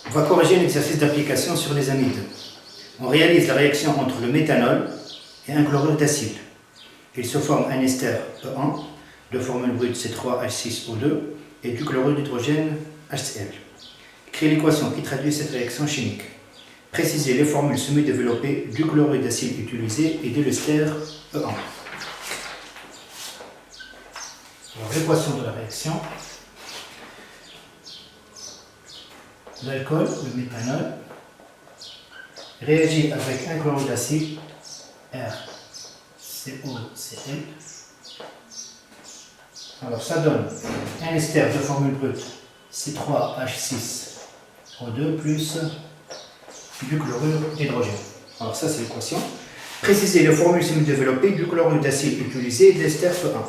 On va corriger un exercice d'application sur les amides. On réalise la réaction entre le méthanol et un chlorure d'acide. Il se forme un ester E1 de formule brute C3H6O2 et du chlorure d'hydrogène HCl. Créez l'équation qui traduit cette réaction chimique. Précisez les formules semi-développées du chlorure d'acide utilisé et de l'ester E1. Alors, l'équation de la réaction. L'alcool, le méthanol, réagit avec un chlorure d'acide RCOCl. Alors ça donne un ester de formule brute C3H6O2 plus du chlorure d'hydrogène. Alors ça c'est l'équation. Précisez les formules semi-développées du chlorure d'acide utilisé et de l'ester E1.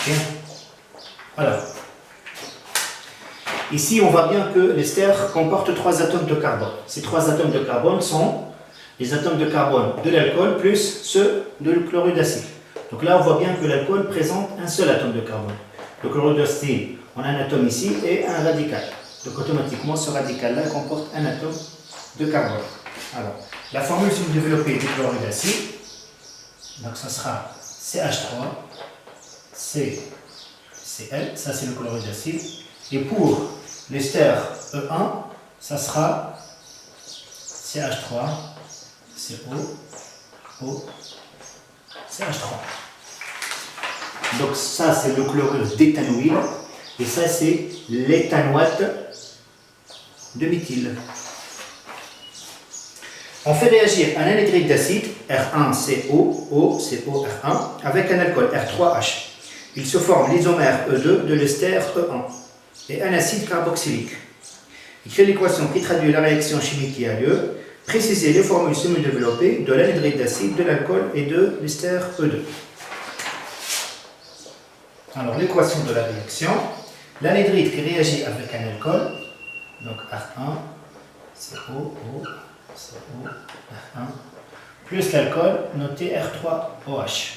Bien. Alors, ici, on voit bien que l'ester comporte 3 atomes de carbone. Ces 3 atomes de carbone sont les atomes de carbone de l'alcool plus ceux de chlorure d'acide. Donc là, on voit bien que l'alcool présente un seul atome de carbone. Le chlorure d'acide, on a un atome ici et un radical. Donc automatiquement, ce radical-là comporte un atome de carbone. Alors, la formule semi-développée du chlorure d'acide, donc ça sera CH3, CCl, ça c'est le chlorure d'acide. Et pour l'ester E1, ça sera CH3, CO, O, CH3. Donc ça c'est le chlorure d'éthanoïl et ça c'est l'éthanoate de méthyle. On fait réagir un anhydride d'acide R1CO, O, CO, R1 avec un alcool R3H. Il se forme l'isomère E2 de l'ester E1 et un acide carboxylique. Écrivez l'équation qui traduit la réaction chimique qui a lieu. Précisez les formules semi-développées de l'anhydride d'acide, de l'alcool et de l'ester E2. Alors l'équation de la réaction, l'anhydride qui réagit avec un alcool, donc R1, CO, O, CO, R1, plus l'alcool noté R3OH.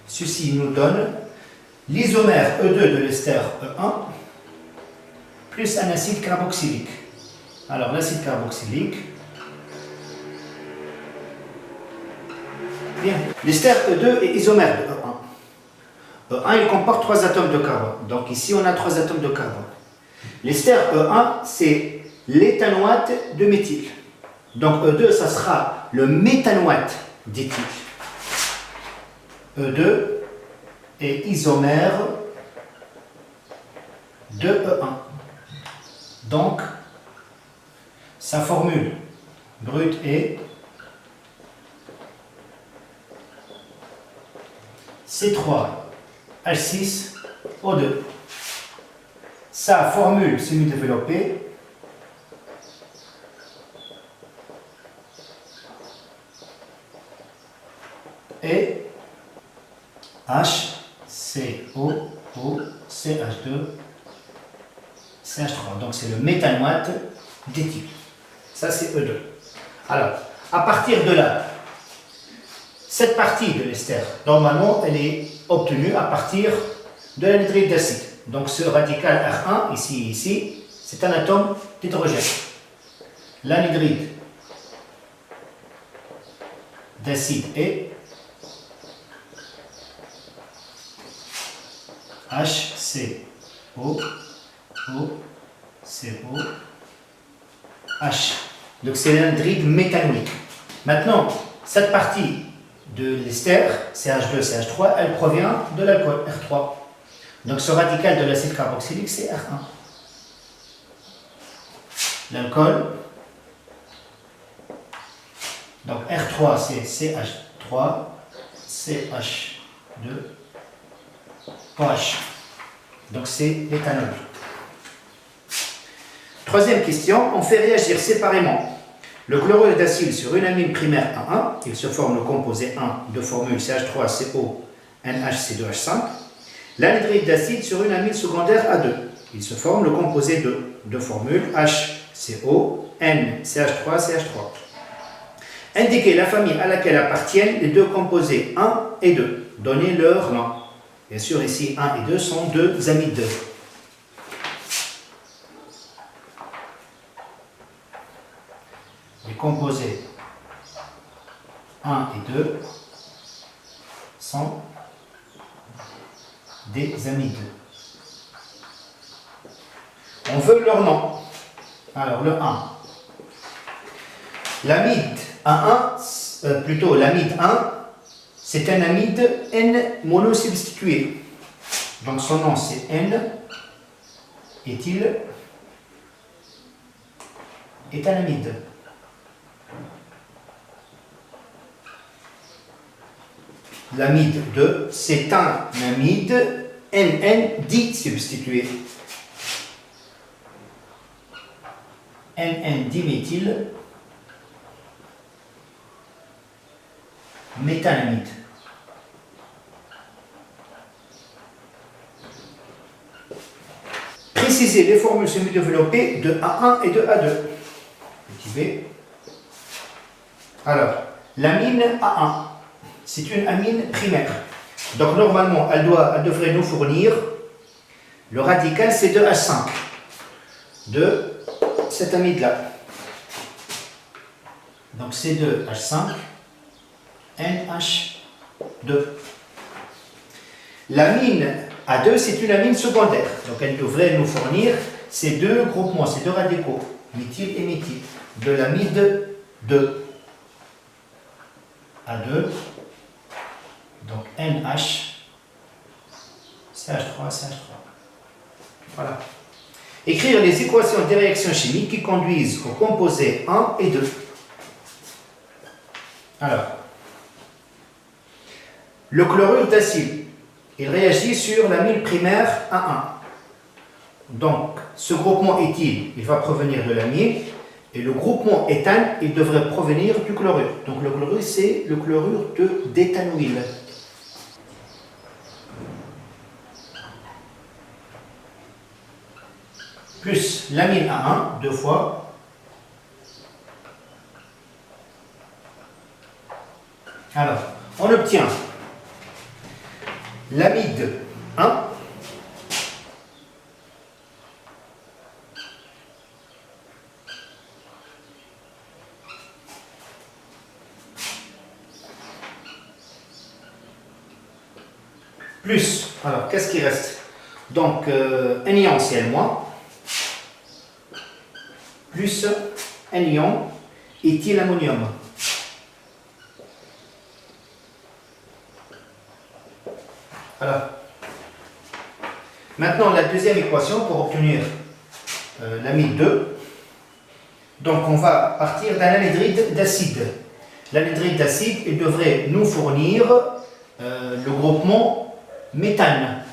Ceci nous donne l'isomère E2 de l'ester E1 plus un acide carboxylique. Alors l'acide carboxylique, bien, l'ester E2 est isomère de E1. E1 il comporte 3 atomes de carbone. Donc ici on a 3 atomes de carbone. L'ester E1 c'est l'éthanoate de méthyle. Donc E2 ça sera le méthanoate d'éthyle. E2 est isomère de E1. Donc, sa formule brute est C3H6O2. Sa formule semi-développée est HCOOCH2 CH3. Donc c'est le méthanoate d'éthyle. Ça c'est E2. Alors, à partir de là, cette partie de l'ester, normalement, elle est obtenue à partir de l'anhydride d'acide. Donc ce radical R1, ici, c'est un atome d'hydrogène. L'anhydride d'acide est HCO. OCOH. Donc c'est l'anhydride méthanoïque. Maintenant, cette partie de l'ester, CH2, CH3, elle provient de l'alcool, R3. Donc ce radical de l'acide carboxylique, c'est R1. L'alcool, donc R3, c'est CH3, CH2, OH. Donc c'est l'éthanol. Troisième question, on fait réagir séparément le chlorure d'acide sur une amine primaire A1, il se forme le composé 1 de formule CH3CO NHC2H5, l'anhydride d'acide sur une amine secondaire A2, il se forme le composé 2 de formule HCO NCH3CH3. Indiquez la famille à laquelle appartiennent les deux composés 1 et 2, donnez leur nom. Bien sûr, ici 1 et 2 sont deux amides. les composés 1 et 2 sont des amides. On veut leur nom. Alors le 1. L'amide A1, plutôt l'amide 1, c'est un amide N monosubstitué. Donc son nom c'est N-éthylamide. L'amide 2, c'est un amide NN disubstitué. NN-diméthyl méthanamide. Précisez les formules semi-développées de A1 et de A2. Petit b. Alors, l'amine A1, c'est une amine primaire. Donc, normalement, elle devrait nous fournir le radical C2H5 de cette amide-là. Donc, C2H5, NH2. L'amine A2, c'est une amine secondaire. Donc, elle devrait nous fournir ces deux groupements, ces deux radicaux, méthyle et méthyle, de l'amide 2. A2, donc NH, CH3, CH3. Voilà. Écrire les équations des réactions chimiques qui conduisent aux composés 1 et 2. Alors, le chlorure d'acide, il réagit sur l'amine primaire A1. Donc, ce groupement éthyle, il va provenir de l'amine, et le groupement éthane, il devrait provenir du chlorure. Donc, le chlorure, c'est le chlorure d'éthanoïl. Plus l'amine A1, 2 fois. Alors, on obtient l'amide 1 plus, alors qu'est-ce qui reste? Donc, un ion c'est L-, plus un ion éthylammonium. Voilà. Maintenant, la deuxième équation pour obtenir l'amide 2. Donc, on va partir d'un anhydride d'acide. L'anhydride d'acide, il devrait nous fournir le groupement méthane.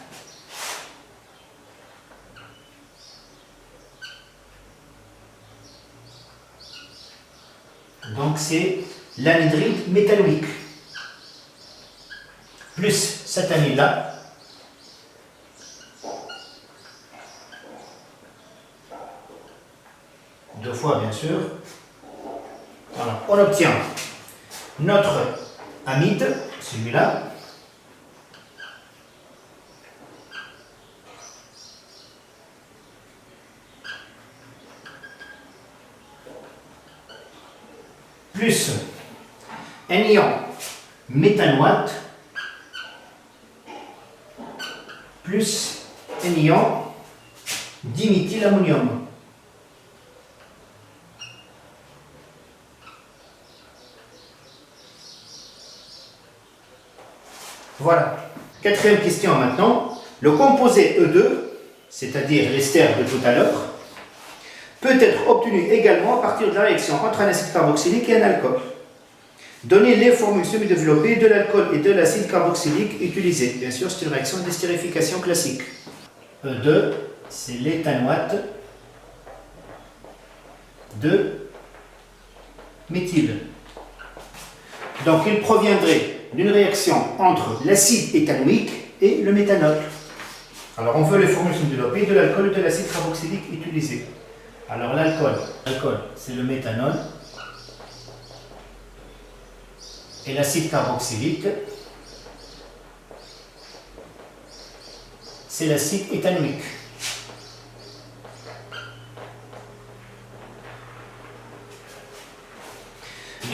Donc, c'est l'anhydride métalloïque. Plus cette amide-là. Deux fois, bien sûr. Voilà. On obtient notre amide, celui-là. Plus un ion méthanoate plus un ion diméthylammonium. Voilà. Quatrième question maintenant. Le composé E2, c'est-à-dire l'ester de tout à l'heure, peut être obtenu également à partir de la réaction entre un acide carboxylique et un alcool. Donnez les formules semi-développées de l'alcool et de l'acide carboxylique utilisés. Bien sûr, c'est une réaction d'estérification classique. E2, c'est l'éthanoate de méthyle. Donc, il proviendrait d'une réaction entre l'acide éthanoïque et le méthanol. Alors, on veut les formules semi-développées de l'alcool et de l'acide carboxylique utilisés. Alors, l'alcool, c'est le méthanol. Et l'acide carboxylique, c'est l'acide éthanoïque.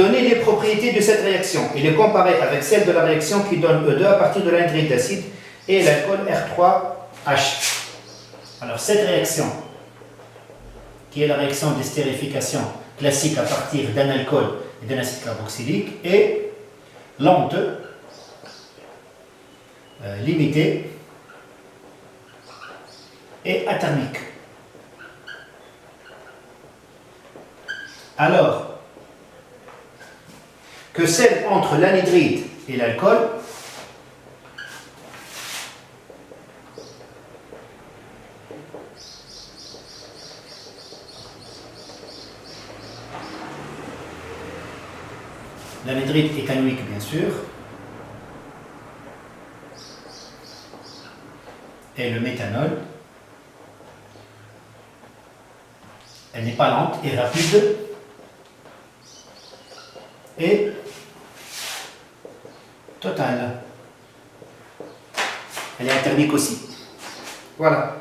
Donner les propriétés de cette réaction et les comparer avec celles de la réaction qui donne E2 à partir de l'anhydride d'acide et l'alcool R3H. Alors cette réaction, qui est la réaction d'estérification classique à partir d'un alcool et d'un acide carboxylique, est lente, limitée et athermique. Alors que celle entre l'anhydride et l'alcool l'anhydride est canoïque bien sûr, et le méthanol, elle n'est pas lente et rapide, et totale. Elle est athermique aussi. Voilà.